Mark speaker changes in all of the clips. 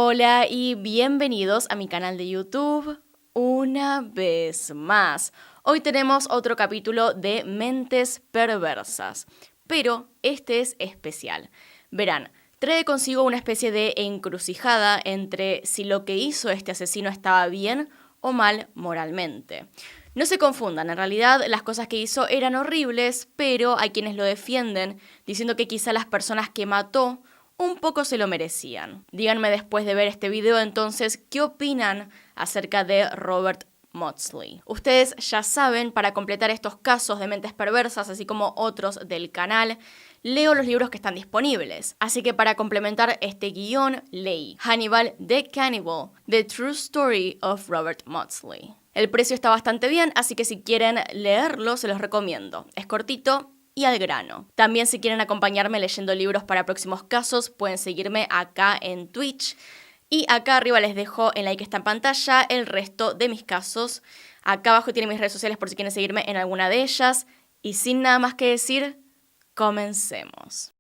Speaker 1: Hola y bienvenidos a mi canal de YouTube una vez más. Hoy tenemos otro capítulo de Mentes Perversas, pero este es especial. Verán, trae consigo una especie de encrucijada entre si lo que hizo este asesino estaba bien o mal moralmente. No se confundan, en realidad las cosas que hizo eran horribles, pero hay quienes lo defienden, diciendo que quizá las personas que mató un poco se lo merecían. Díganme después de ver este video entonces qué opinan acerca de Robert Maudsley. Ustedes ya saben, para completar estos casos de mentes perversas, así como otros del canal, leo los libros que están disponibles. Así que para complementar este guión, leí Hannibal the Cannibal, The True Story of Robert Maudsley. El precio está bastante bien, así que si quieren leerlo, se los recomiendo. Es cortito y al grano. También si quieren acompañarme leyendo libros para próximos casos, pueden seguirme acá en Twitch. Y acá arriba les dejo en la que está en pantalla el resto de mis casos. Acá abajo tienen mis redes sociales por si quieren seguirme en alguna de ellas. Y sin nada más que decir, comencemos.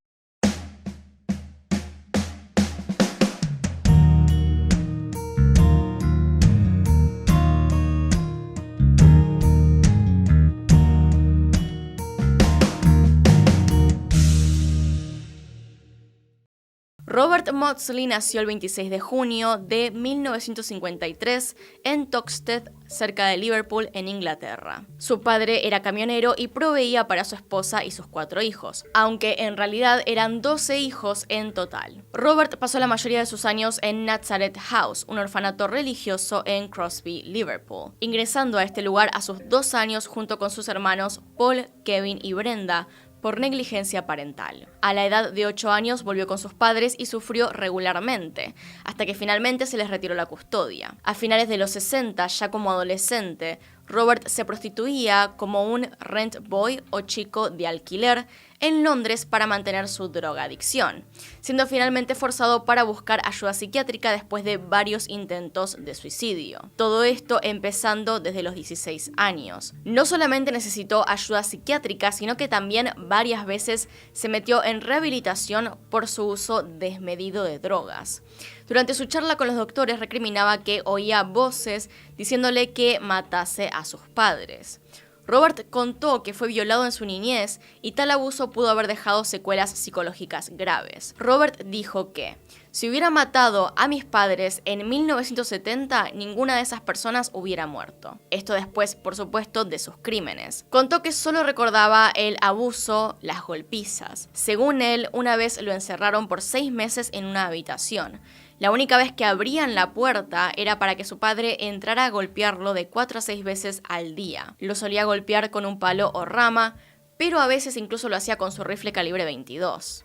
Speaker 1: Robert Maudsley nació el 26 de junio de 1953 en Toxteth, cerca de Liverpool, en Inglaterra. Su padre era camionero y proveía para su esposa y sus 4 hijos, aunque en realidad eran 12 hijos en total. Robert pasó la mayoría de sus años en Nazareth House, un orfanato religioso en Crosby, Liverpool, ingresando a este lugar a sus 2 años junto con sus hermanos Paul, Kevin y Brenda, por negligencia parental. A la edad de 8 años volvió con sus padres y sufrió regularmente, hasta que finalmente se les retiró la custodia. A finales de los 60, ya como adolescente, Robert se prostituía como un rent boy o chico de alquiler en Londres para mantener su drogadicción, siendo finalmente forzado para buscar ayuda psiquiátrica después de varios intentos de suicidio. Todo esto empezando desde los 16 años. No solamente necesitó ayuda psiquiátrica, sino que también varias veces se metió en rehabilitación por su uso desmedido de drogas. Durante su charla con los doctores recriminaba que oía voces diciéndole que matase a sus padres. Robert contó que fue violado en su niñez y tal abuso pudo haber dejado secuelas psicológicas graves. Robert dijo que si hubiera matado a mis padres en 1970, ninguna de esas personas hubiera muerto. Esto después, por supuesto, de sus crímenes. Contó que solo recordaba el abuso, las golpizas. Según él, una vez lo encerraron por 6 meses en una habitación. La única vez que abrían la puerta era para que su padre entrara a golpearlo de 4 a 6 veces al día. Lo solía golpear con un palo o rama, pero a veces incluso lo hacía con su rifle calibre 22.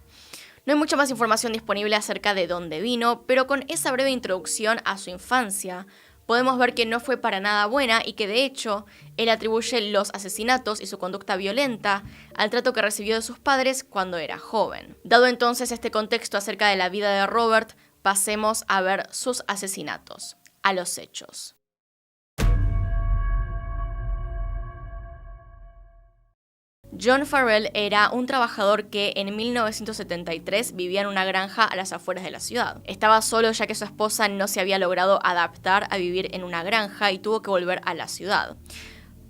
Speaker 1: No hay mucha más información disponible acerca de dónde vino, pero con esa breve introducción a su infancia, podemos ver que no fue para nada buena y que de hecho, él atribuye los asesinatos y su conducta violenta al trato que recibió de sus padres cuando era joven. Dado entonces este contexto acerca de la vida de Robert, pasemos a ver sus asesinatos, a los hechos. John Farrell era un trabajador que en 1973 vivía en una granja a las afueras de la ciudad. Estaba solo ya que su esposa no se había logrado adaptar a vivir en una granja y tuvo que volver a la ciudad.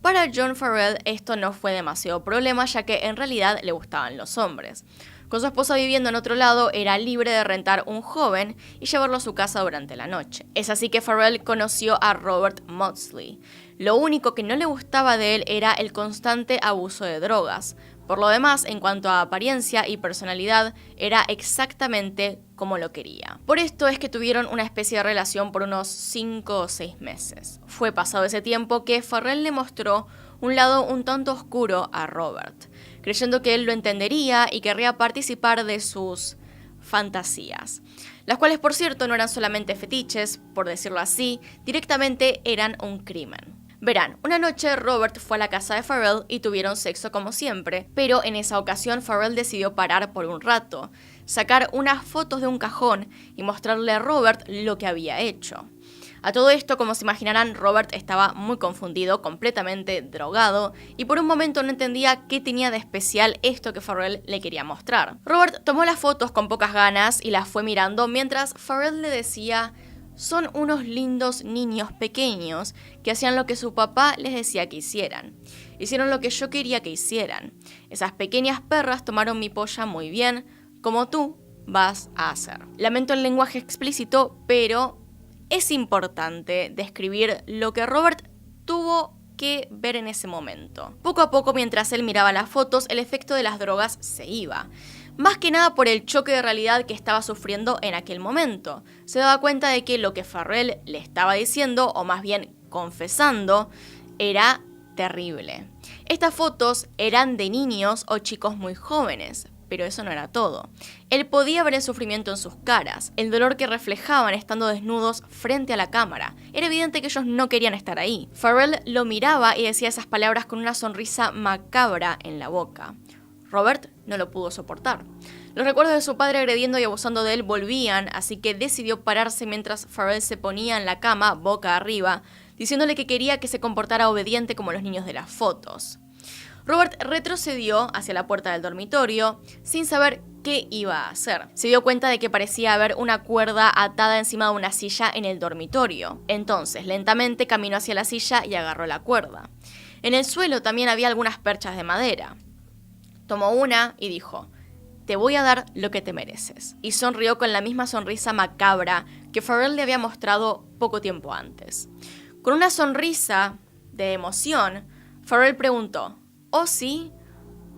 Speaker 1: Para John Farrell esto no fue demasiado problema, ya que en realidad le gustaban los hombres. Con su esposa viviendo en otro lado, era libre de rentar un joven y llevarlo a su casa durante la noche. Es así que Farrell conoció a Robert Maudsley. Lo único que no le gustaba de él era el constante abuso de drogas. Por lo demás, en cuanto a apariencia y personalidad, era exactamente como lo quería. Por esto es que tuvieron una especie de relación por unos 5 o 6 meses. Fue pasado ese tiempo que Farrell le mostró un lado un tanto oscuro a Robert, creyendo que él lo entendería y querría participar de sus fantasías, las cuales por cierto no eran solamente fetiches, por decirlo así, directamente eran un crimen. Verán, una noche Robert fue a la casa de Farrell y tuvieron sexo como siempre, pero en esa ocasión Farrell decidió parar por un rato, sacar unas fotos de un cajón y mostrarle a Robert lo que había hecho. A todo esto, como se imaginarán, Robert estaba muy confundido, completamente drogado, y por un momento no entendía qué tenía de especial esto que Farrell le quería mostrar. Robert tomó las fotos con pocas ganas y las fue mirando mientras Farrell le decía: son unos lindos niños pequeños que hacían lo que su papá les decía que hicieran. Hicieron lo que yo quería que hicieran. Esas pequeñas perras tomaron mi polla muy bien, como tú vas a hacer. Lamento el lenguaje explícito, pero es importante describir lo que Robert tuvo que ver en ese momento. Poco a poco, mientras él miraba las fotos, el efecto de las drogas se iba. Más que nada por el choque de realidad que estaba sufriendo en aquel momento. Se daba cuenta de que lo que Farrell le estaba diciendo, o más bien confesando, era terrible. Estas fotos eran de niños o chicos muy jóvenes, pero eso no era todo. Él podía ver el sufrimiento en sus caras, el dolor que reflejaban estando desnudos frente a la cámara. Era evidente que ellos no querían estar ahí. Farrell lo miraba y decía esas palabras con una sonrisa macabra en la boca. Robert no lo pudo soportar. Los recuerdos de su padre agrediendo y abusando de él volvían, así que decidió pararse mientras Farrell se ponía en la cama, boca arriba, diciéndole que quería que se comportara obediente como los niños de las fotos. Robert retrocedió hacia la puerta del dormitorio sin saber qué iba a hacer. Se dio cuenta de que parecía haber una cuerda atada encima de una silla en el dormitorio. Entonces, lentamente caminó hacia la silla y agarró la cuerda. En el suelo también había algunas perchas de madera. Tomó una y dijo: te voy a dar lo que te mereces. Y sonrió con la misma sonrisa macabra que Farrell le había mostrado poco tiempo antes. Con una sonrisa de emoción, Farrell preguntó: ¿oh sí?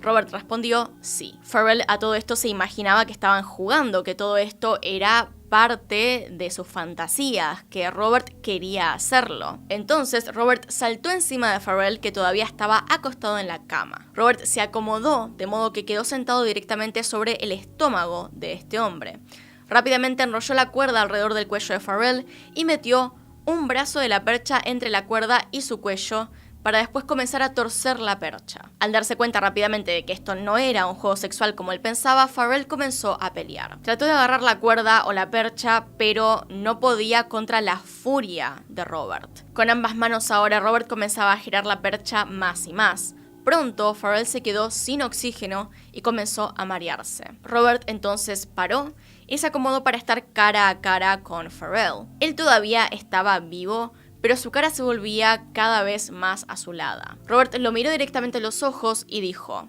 Speaker 1: Robert respondió sí. Farrell a todo esto se imaginaba que estaban jugando, que todo esto era parte de sus fantasías, que Robert quería hacerlo. Entonces Robert saltó encima de Farrell, que todavía estaba acostado en la cama. Robert se acomodó de modo que quedó sentado directamente sobre el estómago de este hombre. Rápidamente enrolló la cuerda alrededor del cuello de Farrell y metió un brazo de la percha entre la cuerda y su cuello, para después comenzar a torcer la percha. Al darse cuenta rápidamente de que esto no era un juego sexual como él pensaba, Farrell comenzó a pelear. Trató de agarrar la cuerda o la percha, pero no podía contra la furia de Robert. Con ambas manos ahora, Robert comenzaba a girar la percha más y más. Pronto, Farrell se quedó sin oxígeno y comenzó a marearse. Robert entonces paró y se acomodó para estar cara a cara con Farrell. Él todavía estaba vivo, pero su cara se volvía cada vez más azulada. Robert lo miró directamente a los ojos y dijo: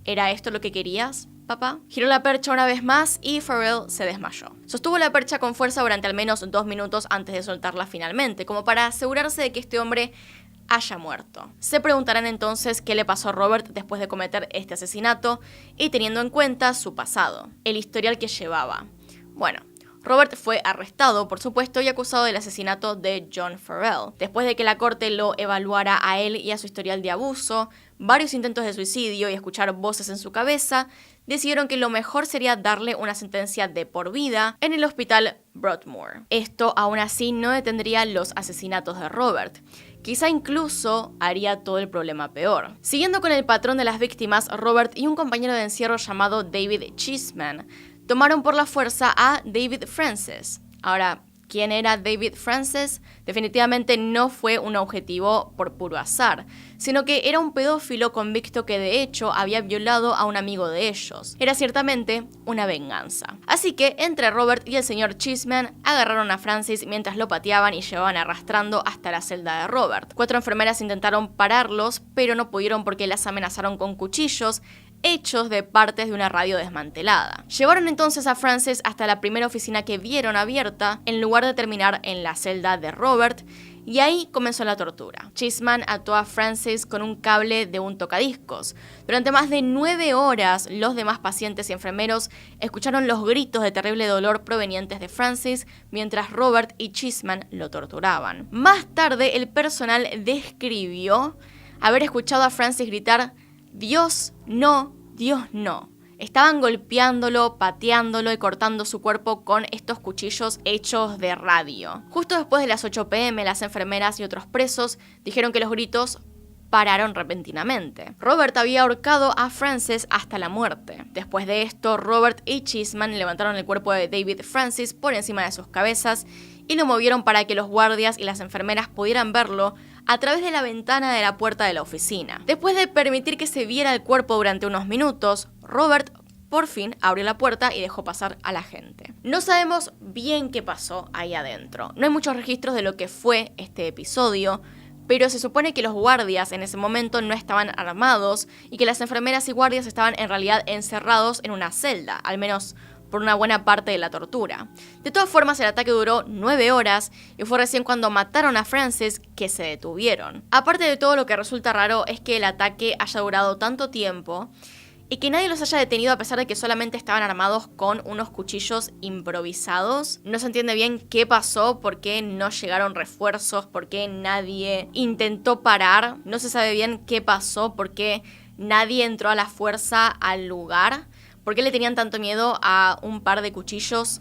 Speaker 1: ¿era esto lo que querías, papá? Giró la percha una vez más y Farrell se desmayó. Sostuvo la percha con fuerza durante al menos 2 minutos antes de soltarla finalmente, como para asegurarse de que este hombre haya muerto. Se preguntarán entonces qué le pasó a Robert después de cometer este asesinato y teniendo en cuenta su pasado, el historial que llevaba. Bueno, Robert fue arrestado, por supuesto, y acusado del asesinato de John Farrell. Después de que la corte lo evaluara a él y a su historial de abuso, varios intentos de suicidio y escuchar voces en su cabeza, decidieron que lo mejor sería darle una sentencia de por vida en el hospital Broadmoor. Esto aún así no detendría los asesinatos de Robert. Quizá incluso haría todo el problema peor. Siguiendo con el patrón de las víctimas, Robert y un compañero de encierro llamado David Cheeseman tomaron por la fuerza a David Francis. Ahora, ¿quién era David Francis? Definitivamente no fue un objetivo por puro azar, sino que era un pedófilo convicto que de hecho había violado a un amigo de ellos. Era ciertamente una venganza. Así que entre Robert y el señor Cheeseman agarraron a Francis mientras lo pateaban y llevaban arrastrando hasta la celda de Robert. 4 enfermeras intentaron pararlos, pero no pudieron porque las amenazaron con cuchillos hechos de partes de una radio desmantelada. Llevaron entonces a Francis hasta la primera oficina que vieron abierta, en lugar de terminar en la celda de Robert, y ahí comenzó la tortura. Cheeseman ató a Francis con un cable de un tocadiscos. Durante más de 9 horas, los demás pacientes y enfermeros escucharon los gritos de terrible dolor provenientes de Francis, mientras Robert y Cheeseman lo torturaban. Más tarde, el personal describió haber escuchado a Francis gritar: Dios no, Dios no. Estaban golpeándolo, pateándolo y cortando su cuerpo con estos cuchillos hechos de radio. Justo después de las 8 p.m, las enfermeras y otros presos dijeron que los gritos pararon repentinamente. Robert había ahorcado a Francis hasta la muerte. Después de esto, Robert y Cheeseman levantaron el cuerpo de David Francis por encima de sus cabezas y lo movieron para que los guardias y las enfermeras pudieran verlo a través de la ventana de la puerta de la oficina. Después de permitir que se viera el cuerpo durante unos minutos, Robert por fin abrió la puerta y dejó pasar a la gente. No sabemos bien qué pasó ahí adentro. No hay muchos registros de lo que fue este episodio, pero se supone que los guardias en ese momento no estaban armados y que las enfermeras y guardias estaban en realidad encerrados en una celda, al menos por una buena parte de la tortura. De todas formas, el ataque duró 9 horas y fue recién cuando mataron a Frances que se detuvieron. Aparte de todo, lo que resulta raro es que el ataque haya durado tanto tiempo y que nadie los haya detenido a pesar de que solamente estaban armados con unos cuchillos improvisados. No se entiende bien qué pasó, por qué no llegaron refuerzos, por qué nadie intentó parar. No se sabe bien qué pasó, por qué nadie entró a la fuerza al lugar. ¿Por qué le tenían tanto miedo a un par de cuchillos?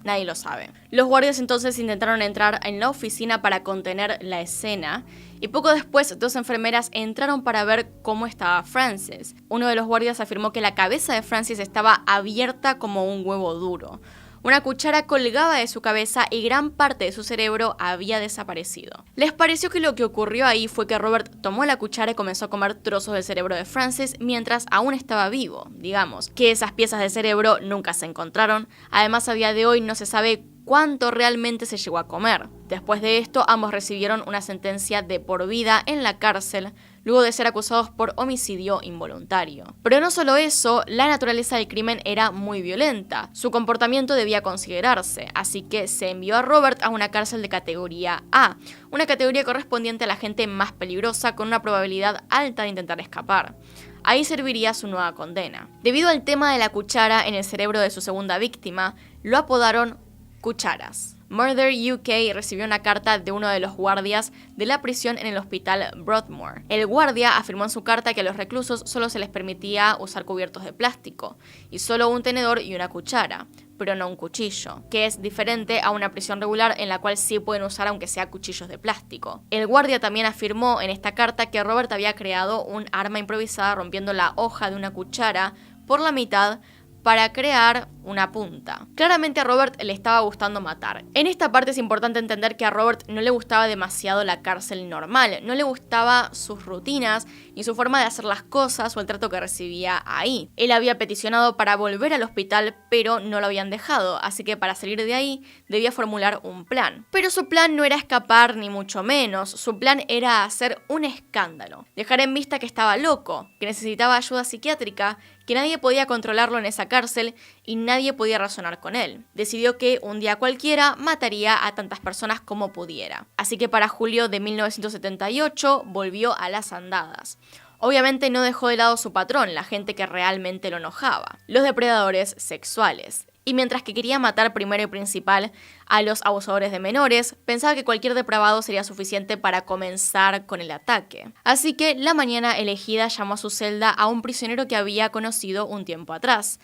Speaker 1: Nadie lo sabe. Los guardias entonces intentaron entrar en la oficina para contener la escena y poco después 2 enfermeras entraron para ver cómo estaba Frances. Uno de los guardias afirmó que la cabeza de Frances estaba abierta como un huevo duro. Una cuchara colgaba de su cabeza y gran parte de su cerebro había desaparecido. Les pareció que lo que ocurrió ahí fue que Robert tomó la cuchara y comenzó a comer trozos del cerebro de Frances mientras aún estaba vivo. Digamos que esas piezas de cerebro nunca se encontraron. Además, a día de hoy no se sabe cuánto realmente se llegó a comer. Después de esto, ambos recibieron una sentencia de por vida en la cárcel, luego de ser acusados por homicidio involuntario. Pero no solo eso, la naturaleza del crimen era muy violenta. Su comportamiento debía considerarse, así que se envió a Robert a una cárcel de categoría A, una categoría correspondiente a la gente más peligrosa con una probabilidad alta de intentar escapar. Ahí serviría su nueva condena. Debido al tema de la cuchara en el cerebro de su segunda víctima, lo apodaron Cucharas. Murder UK recibió una carta de uno de los guardias de la prisión en el hospital Broadmoor. El guardia afirmó en su carta que a los reclusos solo se les permitía usar cubiertos de plástico y solo un tenedor y una cuchara, pero no un cuchillo, que es diferente a una prisión regular en la cual sí pueden usar aunque sea cuchillos de plástico. El guardia también afirmó en esta carta que Robert había creado un arma improvisada rompiendo la hoja de una cuchara por la mitad para crear una punta. Claramente a Robert le estaba gustando matar. En esta parte es importante entender que a Robert no le gustaba demasiado la cárcel normal, no le gustaba sus rutinas ni su forma de hacer las cosas o el trato que recibía ahí. Él había peticionado para volver al hospital, pero no lo habían dejado, así que para salir de ahí debía formular un plan. Pero su plan no era escapar ni mucho menos, su plan era hacer un escándalo, dejar en vista que estaba loco, que necesitaba ayuda psiquiátrica, que nadie podía controlarlo en esa cárcel y nadie podía razonar con él. Decidió que un día cualquiera mataría a tantas personas como pudiera. Así que para julio de 1978 volvió a las andadas. Obviamente no dejó de lado su patrón, la gente que realmente lo enojaba, los depredadores sexuales. Y mientras que quería matar primero y principal a los abusadores de menores, pensaba que cualquier depravado sería suficiente para comenzar con el ataque. Así que la mañana elegida llamó a su celda a un prisionero que había conocido un tiempo atrás,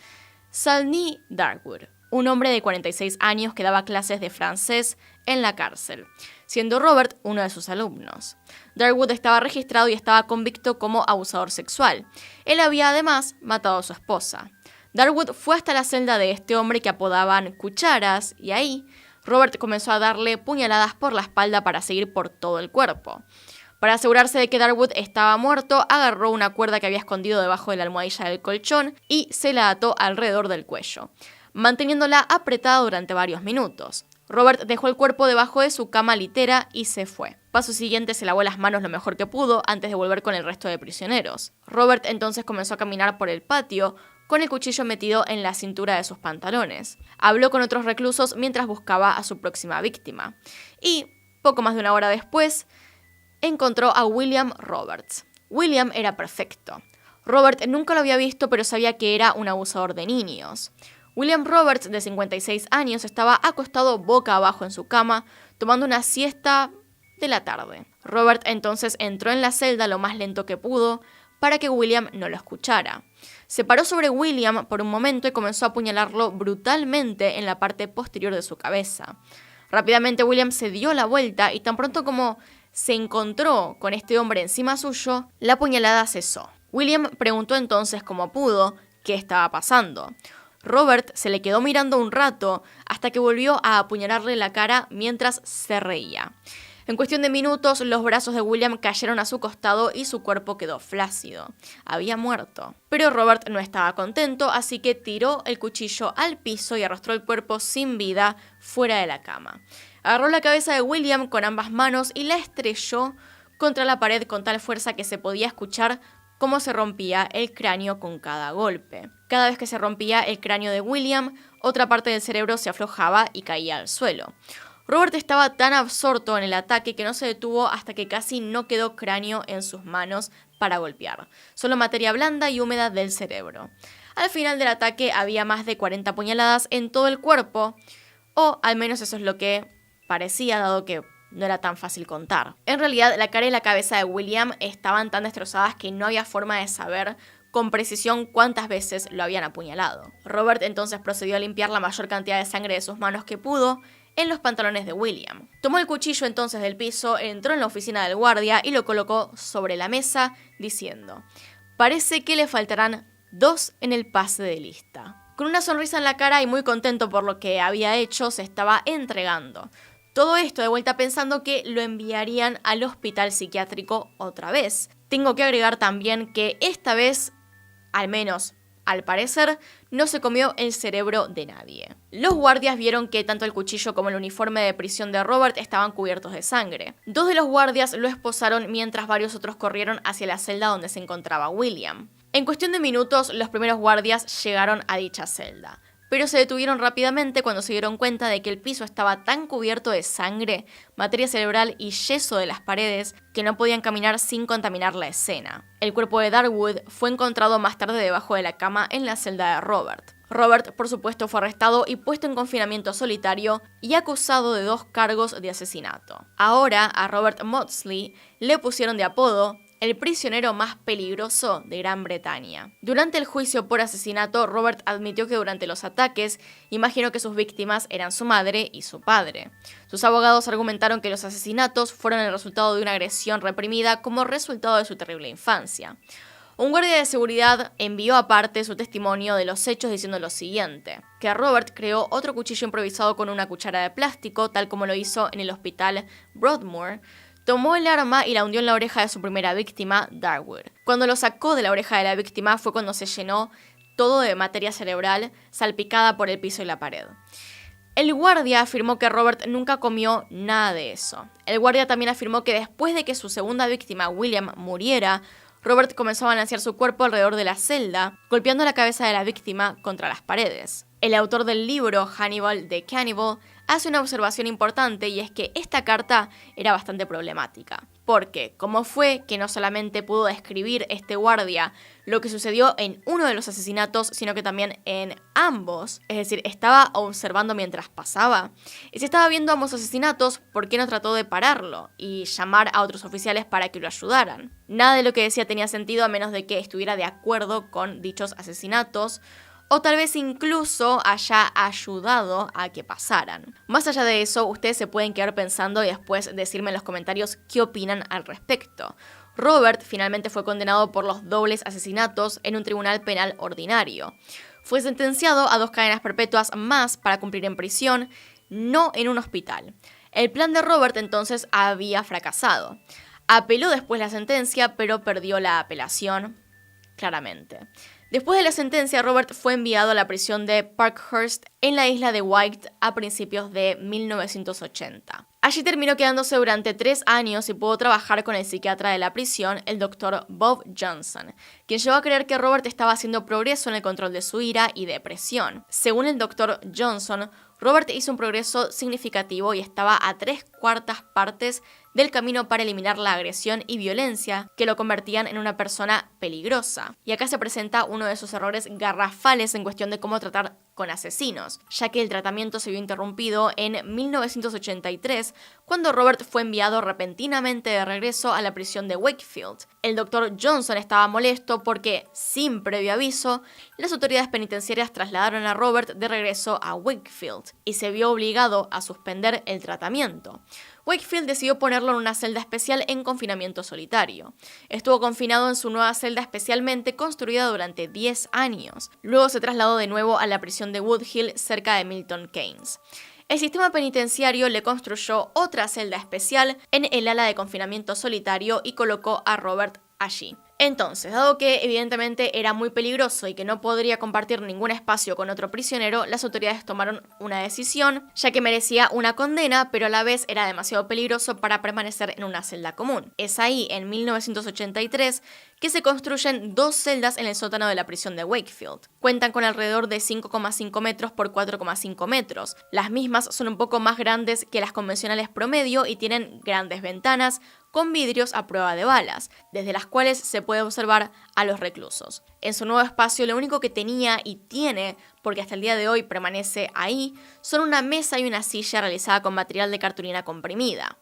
Speaker 1: Sidney Darkwood, un hombre de 46 años que daba clases de francés en la cárcel, siendo Robert uno de sus alumnos. Darkwood estaba registrado y estaba convicto como abusador sexual. Él había además matado a su esposa. Darkwood fue hasta la celda de este hombre que apodaban Cucharas y ahí Robert comenzó a darle puñaladas por la espalda para seguir por todo el cuerpo. Para asegurarse de que Darkwood estaba muerto, agarró una cuerda que había escondido debajo de la almohadilla del colchón y se la ató alrededor del cuello, manteniéndola apretada durante varios minutos. Robert dejó el cuerpo debajo de su cama litera y se fue. Paso siguiente se lavó las manos lo mejor que pudo antes de volver con el resto de prisioneros. Robert entonces comenzó a caminar por el patio, con el cuchillo metido en la cintura de sus pantalones. Habló con otros reclusos mientras buscaba a su próxima víctima. Y, poco más de una hora después, encontró a William Roberts. William era perfecto. Robert nunca lo había visto, pero sabía que era un abusador de niños. William Roberts, de 56 años, estaba acostado boca abajo en su cama, tomando una siesta de la tarde. Robert entonces entró en la celda lo más lento que pudo, para que William no lo escuchara. Se paró sobre William por un momento y comenzó a apuñalarlo brutalmente en la parte posterior de su cabeza. Rápidamente William se dio la vuelta y tan pronto como se encontró con este hombre encima suyo, la puñalada cesó. William preguntó entonces como pudo qué estaba pasando. Robert se le quedó mirando un rato hasta que volvió a apuñalarle la cara mientras se reía. En cuestión de minutos, los brazos de William cayeron a su costado y su cuerpo quedó flácido. Había muerto. Pero Robert no estaba contento, así que tiró el cuchillo al piso y arrastró el cuerpo sin vida fuera de la cama. Agarró la cabeza de William con ambas manos y la estrelló contra la pared con tal fuerza que se podía escuchar cómo se rompía el cráneo con cada golpe. Cada vez que se rompía el cráneo de William, otra parte del cerebro se aflojaba y caía al suelo. Robert estaba tan absorto en el ataque que no se detuvo hasta que casi no quedó cráneo en sus manos para golpear, solo materia blanda y húmeda del cerebro. Al final del ataque había más de 40 puñaladas en todo el cuerpo, o al menos eso es lo que parecía, dado que no era tan fácil contar. En realidad, la cara y la cabeza de William estaban tan destrozadas que no había forma de saber con precisión cuántas veces lo habían apuñalado. Robert entonces procedió a limpiar la mayor cantidad de sangre de sus manos que pudo en los pantalones de William. Tomó el cuchillo entonces del piso, entró en la oficina del guardia y lo colocó sobre la mesa, diciendo: «Parece que le faltarán 2 en el pase de lista». Con una sonrisa en la cara y muy contento por lo que había hecho, se estaba entregando. Todo esto de vuelta pensando que lo enviarían al hospital psiquiátrico otra vez. Tengo que agregar también que esta vez, al menos al parecer, no se comió el cerebro de nadie. Los guardias vieron que tanto el cuchillo como el uniforme de prisión de Robert estaban cubiertos de sangre. 2 de los guardias lo esposaron mientras varios otros corrieron hacia la celda donde se encontraba William. En cuestión de minutos, los primeros guardias llegaron a dicha celda, pero se detuvieron rápidamente cuando se dieron cuenta de que el piso estaba tan cubierto de sangre, materia cerebral y yeso de las paredes que no podían caminar sin contaminar la escena. El cuerpo de Darwood fue encontrado más tarde debajo de la cama en la celda de Robert. Robert, por supuesto, fue arrestado y puesto en confinamiento solitario y acusado de 2 cargos de asesinato. Ahora, a Robert Maudsley le pusieron de apodo el prisionero más peligroso de Gran Bretaña. Durante el juicio por asesinato, Robert admitió que durante los ataques imaginó que sus víctimas eran su madre y su padre. Sus abogados argumentaron que los asesinatos fueron el resultado de una agresión reprimida como resultado de su terrible infancia. Un guardia de seguridad envió aparte su testimonio de los hechos diciendo lo siguiente: que Robert creó otro cuchillo improvisado con una cuchara de plástico, tal como lo hizo en el hospital Broadmoor. Tomó el arma y la hundió en la oreja de su primera víctima, Darwood. Cuando lo sacó de la oreja de la víctima fue cuando se llenó todo de materia cerebral salpicada por el piso y la pared. El guardia afirmó que Robert nunca comió nada de eso. El guardia también afirmó que después de que su segunda víctima, William, muriera, Robert comenzó a balancear su cuerpo alrededor de la celda, golpeando la cabeza de la víctima contra las paredes. El autor del libro, Hannibal the Cannibal, hace una observación importante, y es que esta carta era bastante problemática. Porque, ¿cómo fue que no solamente pudo describir este guardia lo que sucedió en uno de los asesinatos, sino que también en ambos? Es decir, estaba observando mientras pasaba. Y si estaba viendo ambos asesinatos, ¿por qué no trató de pararlo y llamar a otros oficiales para que lo ayudaran? Nada de lo que decía tenía sentido a menos de que estuviera de acuerdo con dichos asesinatos, o tal vez incluso haya ayudado a que pasaran. Más allá de eso, ustedes se pueden quedar pensando y después decirme en los comentarios qué opinan al respecto. Robert finalmente fue condenado por los dobles asesinatos en un tribunal penal ordinario. Fue sentenciado a 2 cadenas perpetuas más para cumplir en prisión, no en un hospital. El plan de Robert entonces había fracasado. Apeló después la sentencia, pero perdió la apelación, claramente. Después de la sentencia, Robert fue enviado a la prisión de Parkhurst en la isla de Wight a principios de 1980. Allí terminó quedándose durante 3 años y pudo trabajar con el psiquiatra de la prisión, el Dr. Bob Johnson, quien llegó a creer que Robert estaba haciendo progreso en el control de su ira y depresión. Según el Dr. Johnson, Robert hizo un progreso significativo y estaba a 3/4 partes del camino para eliminar la agresión y violencia que lo convertían en una persona peligrosa. Y acá se presenta uno de esos errores garrafales en cuestión de cómo tratar con asesinos, ya que el tratamiento se vio interrumpido en 1983, cuando Robert fue enviado repentinamente de regreso a la prisión de Wakefield. El Dr. Johnson estaba molesto porque, sin previo aviso, las autoridades penitenciarias trasladaron a Robert de regreso a Wakefield y se vio obligado a suspender el tratamiento. Wakefield decidió ponerle ponerlo en una celda especial en confinamiento solitario. Estuvo confinado en su nueva celda especialmente construida durante 10 años. Luego se trasladó de nuevo a la prisión de Wood Hill, cerca de Milton Keynes. El sistema penitenciario le construyó otra celda especial en el ala de confinamiento solitario y colocó a Robert allí. Entonces, dado que evidentemente era muy peligroso y que no podría compartir ningún espacio con otro prisionero, las autoridades tomaron una decisión, ya que merecía una condena, pero a la vez era demasiado peligroso para permanecer en una celda común. Es ahí, en 1983, que se construyen 2 celdas en el sótano de la prisión de Wakefield. Cuentan con alrededor de 5,5 metros por 4,5 metros. Las mismas son un poco más grandes que las convencionales promedio y tienen grandes ventanas con vidrios a prueba de balas, desde las cuales se puede observar a los reclusos. En su nuevo espacio, lo único que tenía y tiene, porque hasta el día de hoy permanece ahí, son una mesa y una silla realizada con material de cartulina comprimida.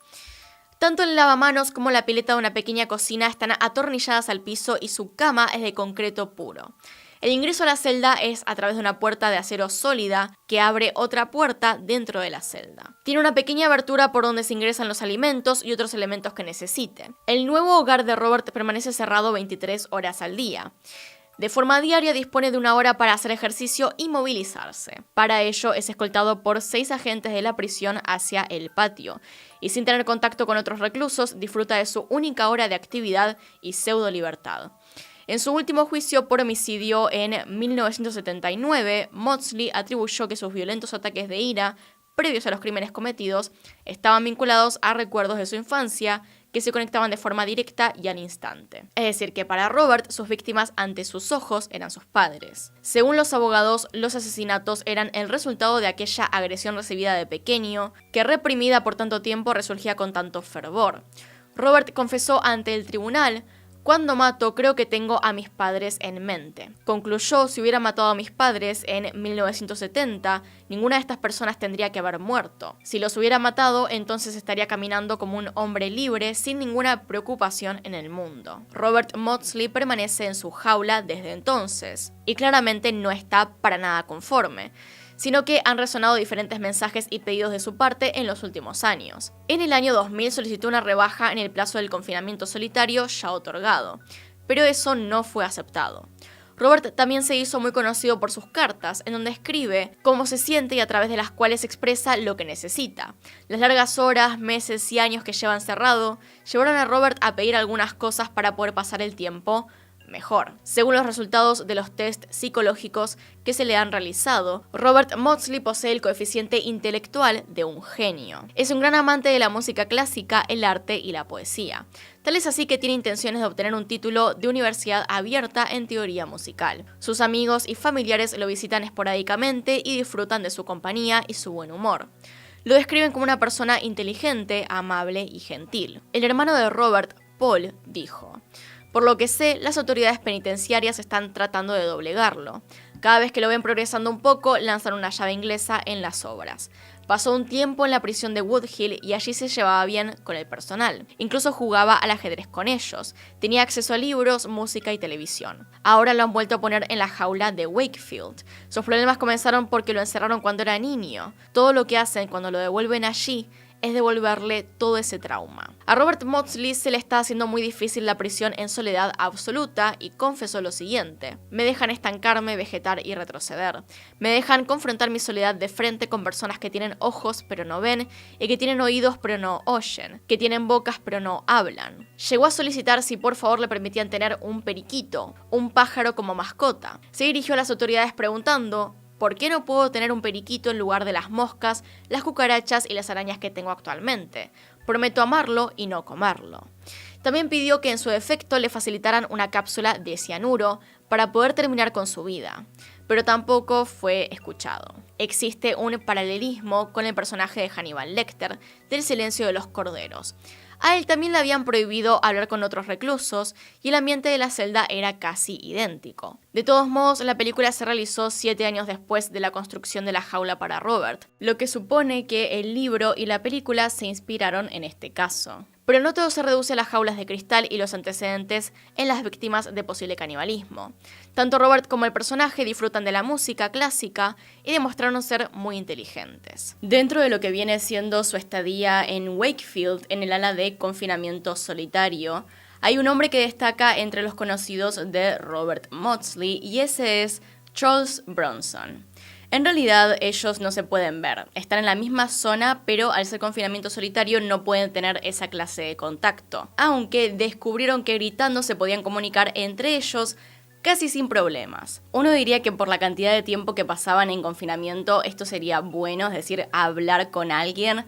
Speaker 1: Tanto el lavamanos como la pileta de una pequeña cocina están atornilladas al piso y su cama es de concreto puro. El ingreso a la celda es a través de una puerta de acero sólida que abre otra puerta dentro de la celda. Tiene una pequeña abertura por donde se ingresan los alimentos y otros elementos que necesite. El nuevo hogar de Robert permanece cerrado 23 horas al día. De forma diaria dispone de 1 hora para hacer ejercicio y movilizarse. Para ello es escoltado por 6 agentes de la prisión hacia el patio y sin tener contacto con otros reclusos disfruta de su única hora de actividad y pseudo libertad. En su último juicio por homicidio en 1979, Maudsley atribuyó que sus violentos ataques de ira, previos a los crímenes cometidos, estaban vinculados a recuerdos de su infancia que se conectaban de forma directa y al instante. Es decir, que para Robert, sus víctimas ante sus ojos eran sus padres. Según los abogados, los asesinatos eran el resultado de aquella agresión recibida de pequeño, que reprimida por tanto tiempo resurgía con tanto fervor. Robert confesó ante el tribunal: "Cuando mato, creo que tengo a mis padres en mente". Concluyó: "Si hubiera matado a mis padres en 1970, ninguna de estas personas tendría que haber muerto. Si los hubiera matado, entonces estaría caminando como un hombre libre, sin ninguna preocupación en el mundo". Robert Maudsley permanece en su jaula desde entonces, y claramente no está para nada conforme, sino que han resonado diferentes mensajes y pedidos de su parte en los últimos años. En el año 2000 solicitó una rebaja en el plazo del confinamiento solitario ya otorgado, pero eso no fue aceptado. Robert también se hizo muy conocido por sus cartas, en donde escribe cómo se siente y a través de las cuales expresa lo que necesita. Las largas horas, meses y años que lleva encerrado llevaron a Robert a pedir algunas cosas para poder pasar el tiempo mejor. Según los resultados de los test psicológicos que se le han realizado, Robert Maudsley posee el coeficiente intelectual de un genio. Es un gran amante de la música clásica, el arte y la poesía. Tal es así que tiene intenciones de obtener un título de universidad abierta en teoría musical. Sus amigos y familiares lo visitan esporádicamente y disfrutan de su compañía y su buen humor. Lo describen como una persona inteligente, amable y gentil. El hermano de Robert, Paul, dijo: "Por lo que sé, las autoridades penitenciarias están tratando de doblegarlo. Cada vez que lo ven progresando un poco, lanzan una llave inglesa en las obras. Pasó un tiempo en la prisión de Wood Hill y allí se llevaba bien con el personal. Incluso jugaba al ajedrez con ellos. Tenía acceso a libros, música y televisión. Ahora lo han vuelto a poner en la jaula de Wakefield. Sus problemas comenzaron porque lo encerraron cuando era niño. Todo lo que hacen cuando lo devuelven allí es devolverle todo ese trauma". A Robert Maudsley se le está haciendo muy difícil la prisión en soledad absoluta y confesó lo siguiente: "Me dejan estancarme, vegetar y retroceder. Me dejan confrontar mi soledad de frente con personas que tienen ojos pero no ven, y que tienen oídos pero no oyen, que tienen bocas pero no hablan". Llegó a solicitar si por favor le permitían tener un periquito, un pájaro como mascota. Se dirigió a las autoridades preguntando: "¿Por qué no puedo tener un periquito en lugar de las moscas, las cucarachas y las arañas que tengo actualmente? Prometo amarlo y no comerlo". También pidió que en su defecto le facilitaran una cápsula de cianuro para poder terminar con su vida, pero tampoco fue escuchado. Existe un paralelismo con el personaje de Hannibal Lecter, del Silencio de los Corderos. A él también le habían prohibido hablar con otros reclusos y el ambiente de la celda era casi idéntico. De todos modos, la película se realizó 7 años después de la construcción de la jaula para Robert, lo que supone que el libro y la película se inspiraron en este caso. Pero no todo se reduce a las jaulas de cristal y los antecedentes en las víctimas de posible canibalismo. Tanto Robert como el personaje disfrutan de la música clásica y demostraron ser muy inteligentes. Dentro de lo que viene siendo su estadía en Wakefield, en el ala de confinamiento solitario, hay un hombre que destaca entre los conocidos de Robert Maudsley y ese es Charles Bronson. En realidad ellos no se pueden ver, están en la misma zona, pero al ser confinamiento solitario no pueden tener esa clase de contacto, aunque descubrieron que gritando se podían comunicar entre ellos casi sin problemas. Uno diría que por la cantidad de tiempo que pasaban en confinamiento esto sería bueno, es decir, hablar con alguien,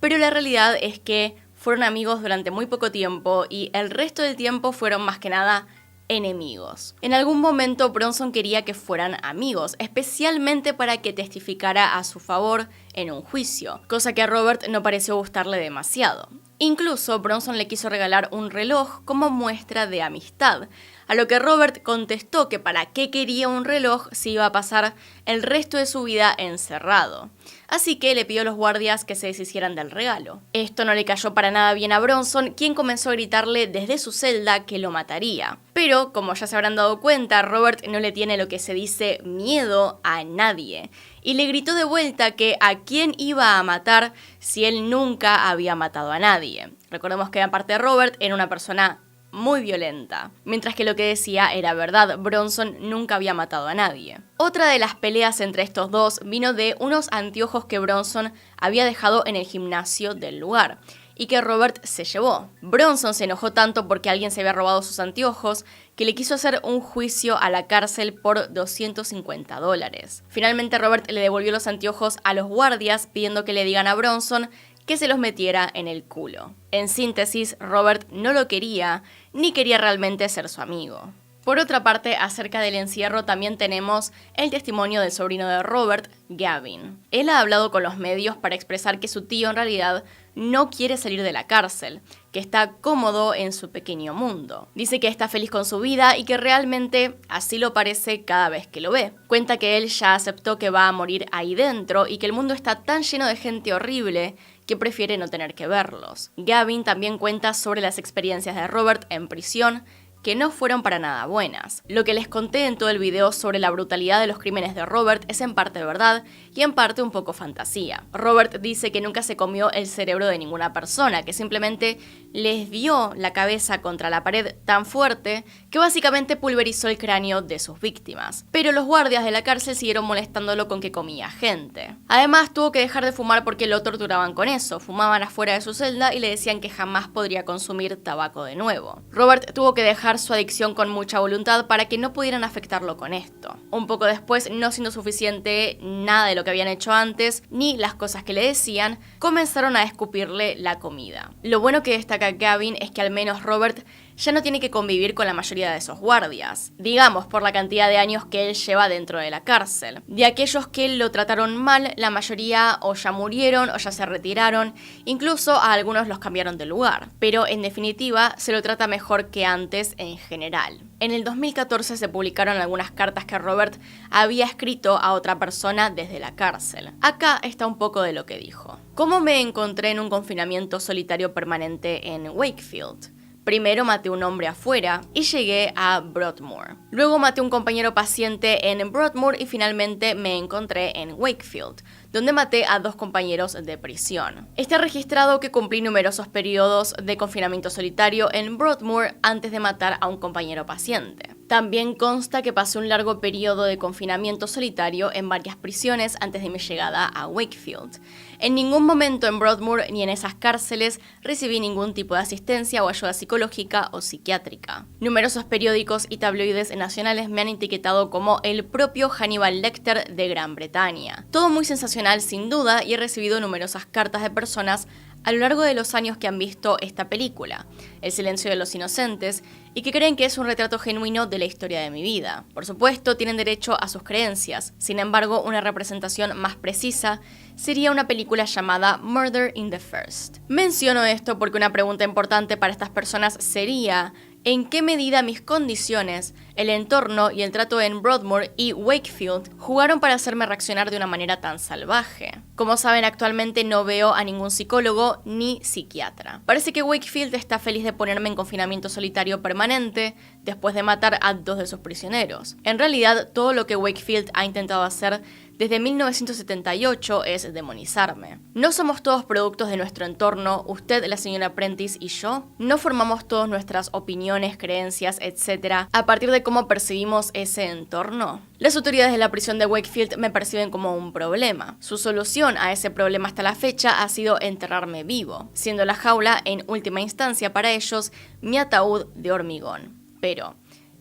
Speaker 1: pero la realidad es que fueron amigos durante muy poco tiempo y el resto del tiempo fueron más que nada enemigos. En algún momento Bronson quería que fueran amigos, especialmente para que testificara a su favor en un juicio, cosa que a Robert no pareció gustarle demasiado. Incluso Bronson le quiso regalar un reloj como muestra de amistad, a lo que Robert contestó que para qué quería un reloj si iba a pasar el resto de su vida encerrado. Así que le pidió a los guardias que se deshicieran del regalo. Esto no le cayó para nada bien a Bronson, quien comenzó a gritarle desde su celda que lo mataría. Pero, como ya se habrán dado cuenta, Robert no le tiene lo que se dice miedo a nadie. Y le gritó de vuelta que a quién iba a matar si él nunca había matado a nadie. Recordemos que aparte de Robert era una persona muy violenta, mientras que lo que decía era verdad, Bronson nunca había matado a nadie. Otra de las peleas entre estos dos vino de unos anteojos que Bronson había dejado en el gimnasio del lugar y que Robert se llevó. Bronson se enojó tanto porque alguien se había robado sus anteojos que le quiso hacer un juicio a la cárcel por $250. Finalmente Robert le devolvió los anteojos a los guardias pidiendo que le digan a Bronson que se los metiera en el culo. En síntesis, Robert no lo quería, ni quería realmente ser su amigo. Por otra parte, acerca del encierro también tenemos el testimonio del sobrino de Robert, Gavin. Él ha hablado con los medios para expresar que su tío en realidad no quiere salir de la cárcel, que está cómodo en su pequeño mundo. Dice que está feliz con su vida y que realmente así lo parece cada vez que lo ve. Cuenta que él ya aceptó que va a morir ahí dentro y que el mundo está tan lleno de gente horrible que prefiere no tener que verlos. Gavin también cuenta sobre las experiencias de Robert en prisión, que no fueron para nada buenas. Lo que les conté en todo el video sobre la brutalidad de los crímenes de Robert es en parte verdad y en parte un poco fantasía. Robert dice que nunca se comió el cerebro de ninguna persona, que simplemente les dio la cabeza contra la pared tan fuerte que básicamente pulverizó el cráneo de sus víctimas. Pero los guardias de la cárcel siguieron molestándolo con que comía gente. Además tuvo que dejar de fumar porque lo torturaban con eso, fumaban afuera de su celda y le decían que jamás podría consumir tabaco de nuevo. Robert tuvo que dejar su adicción con mucha voluntad para que no pudieran afectarlo con esto. Un poco después, no siendo suficiente nada de lo que habían hecho antes, ni las cosas que le decían, comenzaron a escupirle la comida. Lo bueno que destaca Gavin es que al menos Robert ya no tiene que convivir con la mayoría de esos guardias, digamos por la cantidad de años que él lleva dentro de la cárcel. De aquellos que lo trataron mal, la mayoría o ya murieron o ya se retiraron, incluso a algunos los cambiaron de lugar, pero en definitiva se lo trata mejor que antes en general. En el 2014 se publicaron algunas cartas que Robert había escrito a otra persona desde la cárcel. Acá está un poco de lo que dijo. ¿Cómo me encontré en un confinamiento solitario permanente en Wakefield? Primero maté a un hombre afuera y llegué a Broadmoor. Luego maté a un compañero paciente en Broadmoor y finalmente me encontré en Wakefield, donde maté a 2 compañeros de prisión. Está registrado que cumplí numerosos periodos de confinamiento solitario en Broadmoor antes de matar a un compañero paciente. También consta que pasé un largo periodo de confinamiento solitario en varias prisiones antes de mi llegada a Wakefield. En ningún momento en Broadmoor ni en esas cárceles recibí ningún tipo de asistencia o ayuda psicológica o psiquiátrica. Numerosos periódicos y tabloides nacionales me han etiquetado como el propio Hannibal Lecter de Gran Bretaña. Todo muy sensacional sin duda y he recibido numerosas cartas de personas a lo largo de los años que han visto esta película, El silencio de los inocentes, y que creen que es un retrato genuino de la historia de mi vida. Por supuesto, tienen derecho a sus creencias, sin embargo, una representación más precisa sería una película llamada Murder in the First. Menciono esto porque una pregunta importante para estas personas sería en qué medida mis condiciones, el entorno y el trato en Broadmoor y Wakefield jugaron para hacerme reaccionar de una manera tan salvaje. Como saben, actualmente no veo a ningún psicólogo ni psiquiatra. Parece que Wakefield está feliz de ponerme en confinamiento solitario permanente después de matar a 2 de sus prisioneros. En realidad, todo lo que Wakefield ha intentado hacer desde 1978 es demonizarme. ¿No somos todos productos de nuestro entorno, usted, la señora Prentice y yo? ¿No formamos todas nuestras opiniones, creencias, etcétera, a partir de cómo percibimos ese entorno? Las autoridades de la prisión de Wakefield me perciben como un problema. Su solución a ese problema hasta la fecha ha sido enterrarme vivo, siendo la jaula, en última instancia para ellos, mi ataúd de hormigón. Pero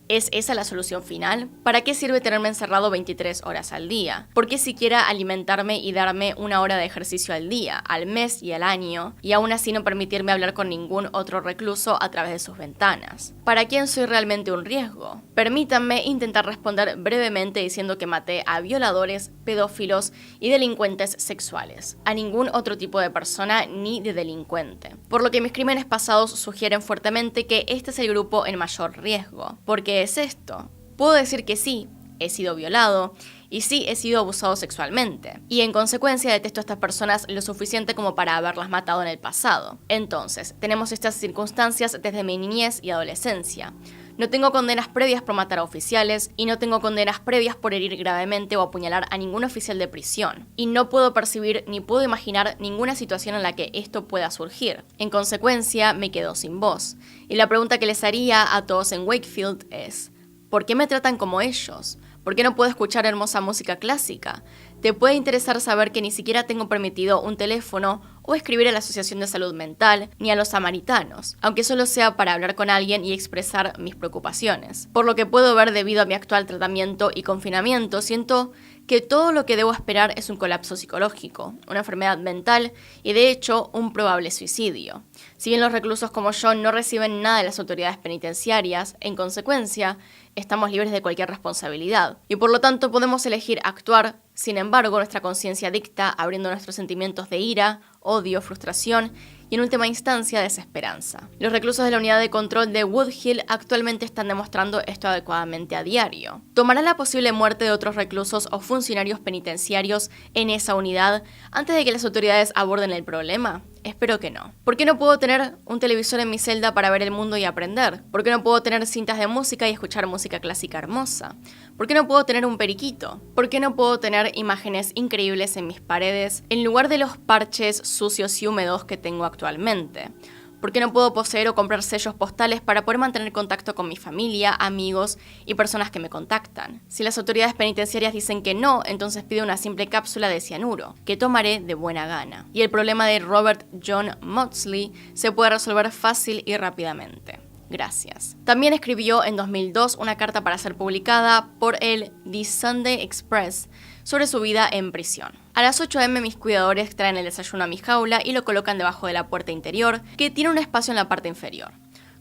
Speaker 1: ¿es esa la solución final? ¿Para qué sirve tenerme encerrado 23 horas al día? ¿Por qué siquiera alimentarme y darme 1 hora de ejercicio al día, al mes y al año, y aún así no permitirme hablar con ningún otro recluso a través de sus ventanas? ¿Para quién soy realmente un riesgo? Permítanme intentar responder brevemente diciendo que maté a violadores, pedófilos y delincuentes sexuales, a ningún otro tipo de persona ni de delincuente. Por lo que mis crímenes pasados sugieren fuertemente que este es el grupo en mayor riesgo. Porque es esto? Puedo decir que sí, he sido violado y sí he sido abusado sexualmente. Y en consecuencia detesto a estas personas lo suficiente como para haberlas matado en el pasado. Entonces, tenemos estas circunstancias desde mi niñez y adolescencia. No tengo condenas previas por matar a oficiales y no tengo condenas previas por herir gravemente o apuñalar a ningún oficial de prisión. Y no puedo percibir ni puedo imaginar ninguna situación en la que esto pueda surgir. En consecuencia, me quedo sin voz. Y la pregunta que les haría a todos en Wakefield es: ¿por qué me tratan como ellos? ¿Por qué no puedo escuchar hermosa música clásica? Te puede interesar saber que ni siquiera tengo permitido un teléfono o escribir a la Asociación de Salud Mental ni a los samaritanos, aunque solo sea para hablar con alguien y expresar mis preocupaciones. Por lo que puedo ver debido a mi actual tratamiento y confinamiento, siento que todo lo que debo esperar es un colapso psicológico, una enfermedad mental y de hecho un probable suicidio. Si bien los reclusos como yo no reciben nada de las autoridades penitenciarias, en consecuencia, estamos libres de cualquier responsabilidad y por lo tanto podemos elegir actuar. Sin embargo, nuestra conciencia dicta abriendo nuestros sentimientos de ira, odio, frustración y en última instancia desesperanza. Los reclusos de la unidad de control de Woodhill actualmente están demostrando esto adecuadamente a diario. ¿Tomará la posible muerte de otros reclusos o funcionarios penitenciarios en esa unidad antes de que las autoridades aborden el problema? Espero que no. ¿Por qué no puedo tener un televisor en mi celda para ver el mundo y aprender? ¿Por qué no puedo tener cintas de música y escuchar música clásica hermosa? ¿Por qué no puedo tener un periquito? ¿Por qué no puedo tener imágenes increíbles en mis paredes en lugar de los parches sucios y húmedos que tengo actualmente? ¿Por qué no puedo poseer o comprar sellos postales para poder mantener contacto con mi familia, amigos y personas que me contactan? Si las autoridades penitenciarias dicen que no, entonces pido una simple cápsula de cianuro, que tomaré de buena gana. Y el problema de Robert John Maudsley se puede resolver fácil y rápidamente. Gracias. También escribió en 2002 una carta para ser publicada por el The Sunday Express sobre su vida en prisión. A las 8 am mis cuidadores traen el desayuno a mi jaula y lo colocan debajo de la puerta interior, que tiene un espacio en la parte inferior.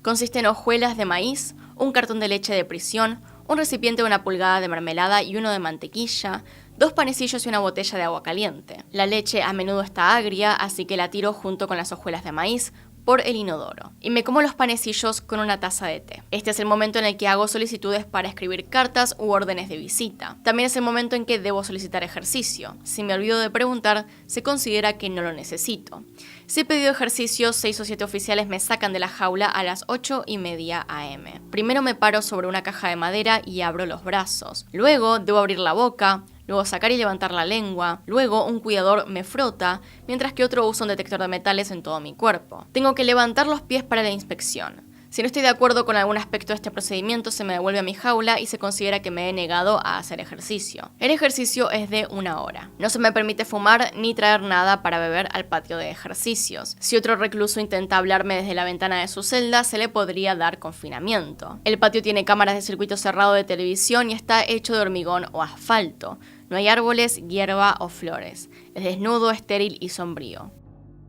Speaker 1: Consiste en hojuelas de maíz, un cartón de leche de prisión, un recipiente de 1 pulgada de mermelada y uno de mantequilla, 2 panecillos y una botella de agua caliente. La leche a menudo está agria, así que la tiro junto con las hojuelas de maíz por el inodoro. Y me como los panecillos con una taza de té. Este es el momento en el que hago solicitudes para escribir cartas u órdenes de visita. También es el momento en que debo solicitar ejercicio. Si me olvido de preguntar, se considera que no lo necesito. Si he pedido ejercicio, 6 o 7 oficiales me sacan de la jaula a las 8:30 am. Primero me paro sobre una caja de madera y abro los brazos. Luego debo abrir la boca, luego sacar y levantar la lengua, luego un cuidador me frota, mientras que otro usa un detector de metales en todo mi cuerpo. Tengo que levantar los pies para la inspección. Si no estoy de acuerdo con algún aspecto de este procedimiento, se me devuelve a mi jaula y se considera que me he negado a hacer ejercicio. El ejercicio es de 1 hora. No se me permite fumar ni traer nada para beber al patio de ejercicios. Si otro recluso intenta hablarme desde la ventana de su celda, se le podría dar confinamiento. El patio tiene cámaras de circuito cerrado de televisión y está hecho de hormigón o asfalto. No hay árboles, hierba o flores. Es desnudo, estéril y sombrío.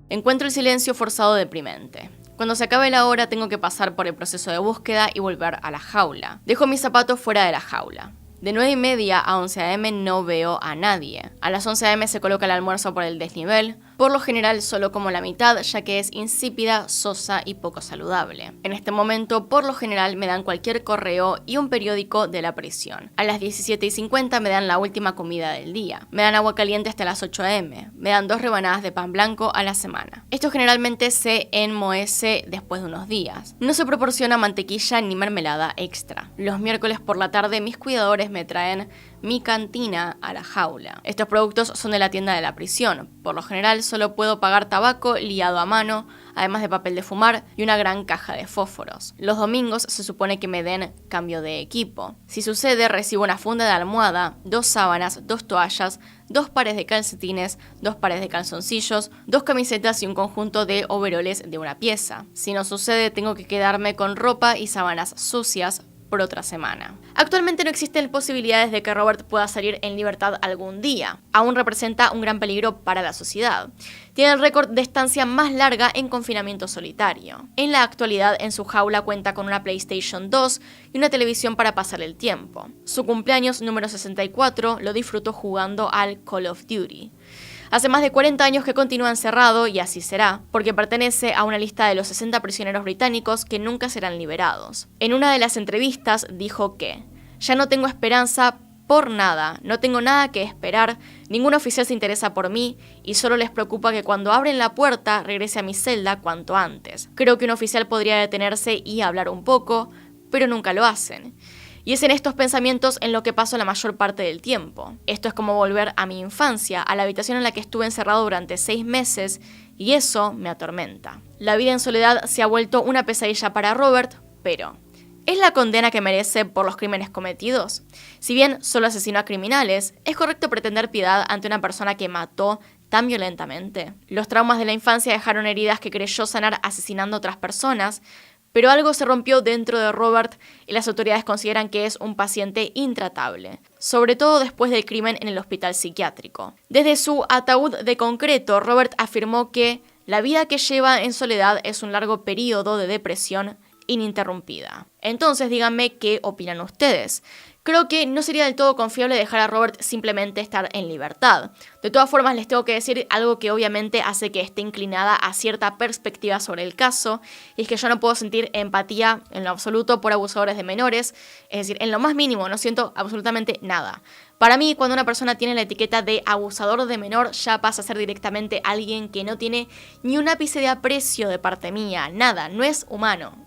Speaker 1: Encuentro el silencio forzado deprimente. Cuando se acabe la hora tengo que pasar por el proceso de búsqueda y volver a la jaula. Dejo mis zapatos fuera de la jaula. De 9:30 a 11 am no veo a nadie. A las 11 am se coloca el almuerzo por el desnivel. Por lo general solo como la mitad, ya que es insípida, sosa y poco saludable. En este momento, por lo general me dan cualquier correo y un periódico de la prisión. A las 17:50 me dan la última comida del día. Me dan agua caliente hasta las 8 am. Me dan 2 rebanadas de pan blanco a la semana. Esto generalmente se enmohece después de unos días. No se proporciona mantequilla ni mermelada extra. Los miércoles por la tarde mis cuidadores me traen mi cantina a la jaula. Estos productos son de la tienda de la prisión. Por lo general solo puedo pagar tabaco liado a mano, además de papel de fumar y una gran caja de fósforos. Los domingos se supone que me den cambio de equipo. Si sucede, recibo una funda de almohada, 2 sábanas, 2 toallas, 2 pares de calcetines, 2 pares de calzoncillos, 2 camisetas y un conjunto de overoles de una pieza. Si no sucede, tengo que quedarme con ropa y sábanas sucias por otra semana. Actualmente no existen posibilidades de que Robert pueda salir en libertad algún día. Aún representa un gran peligro para la sociedad. Tiene el récord de estancia más larga en confinamiento solitario. En la actualidad, en su jaula cuenta con una PlayStation 2 y una televisión para pasar el tiempo. Su cumpleaños número 64 lo disfrutó jugando al Call of Duty. Hace más de 40 años que continúa encerrado y así será, porque pertenece a una lista de los 60 prisioneros británicos que nunca serán liberados. En una de las entrevistas dijo que «Ya no tengo esperanza por nada, no tengo nada que esperar, ningún oficial se interesa por mí y solo les preocupa que cuando abren la puerta regrese a mi celda cuanto antes. Creo que un oficial podría detenerse y hablar un poco, pero nunca lo hacen». Y es en estos pensamientos en lo que paso la mayor parte del tiempo. Esto es como volver a mi infancia, a la habitación en la que estuve encerrado durante 6 meses, y eso me atormenta. La vida en soledad se ha vuelto una pesadilla para Robert, pero ¿es la condena que merece por los crímenes cometidos? Si bien solo asesinó a criminales, ¿es correcto pretender piedad ante una persona que mató tan violentamente? Los traumas de la infancia dejaron heridas que creyó sanar asesinando a otras personas, pero algo se rompió dentro de Robert y las autoridades consideran que es un paciente intratable, sobre todo después del crimen en el hospital psiquiátrico. Desde su ataúd de concreto, Robert afirmó que la vida que lleva en soledad es un largo periodo de depresión ininterrumpida. Entonces díganme qué opinan ustedes. Creo que no sería del todo confiable dejar a Robert simplemente estar en libertad. De todas formas, les tengo que decir algo que obviamente hace que esté inclinada a cierta perspectiva sobre el caso, y es que yo no puedo sentir empatía en lo absoluto por abusadores de menores, es decir, en lo más mínimo no siento absolutamente nada. Para mí, cuando una persona tiene la etiqueta de abusador de menor, ya pasa a ser directamente alguien que no tiene ni un ápice de aprecio de parte mía, nada, no es humano,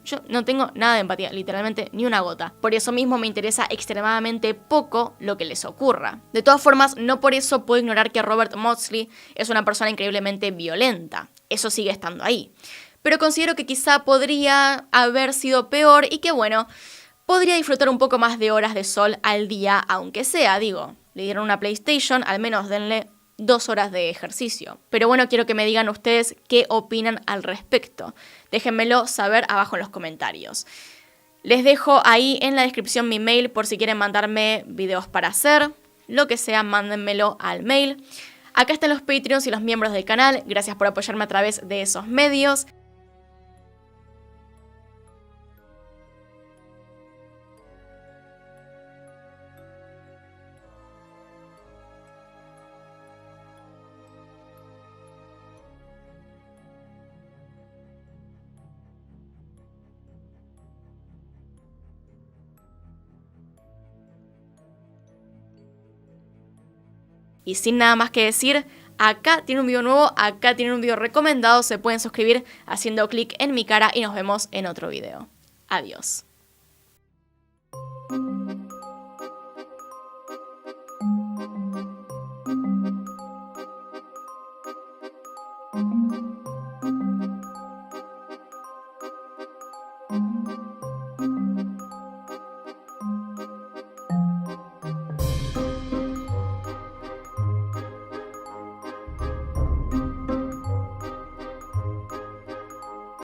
Speaker 1: Yo no tengo nada de empatía, literalmente ni una gota. Por eso mismo me interesa extremadamente poco lo que les ocurra. De todas formas, no por eso puedo ignorar que Robert Maudsley es una persona increíblemente violenta. Eso sigue estando ahí. Pero considero que quizá podría haber sido peor y que bueno, podría disfrutar un poco más de horas de sol al día, aunque sea, digo. Le dieron una PlayStation, al menos denle 2 horas de ejercicio. Pero bueno, quiero que me digan ustedes qué opinan al respecto. Déjenmelo saber abajo en los comentarios. Les dejo ahí en la descripción mi mail por si quieren mandarme videos para hacer. Lo que sea, mándenmelo al mail. Acá están los Patreons y los miembros del canal. Gracias por apoyarme a través de esos medios. Y sin nada más que decir, acá tienen un video nuevo, acá tienen un video recomendado, se pueden suscribir haciendo clic en mi cara y nos vemos en otro video. Adiós.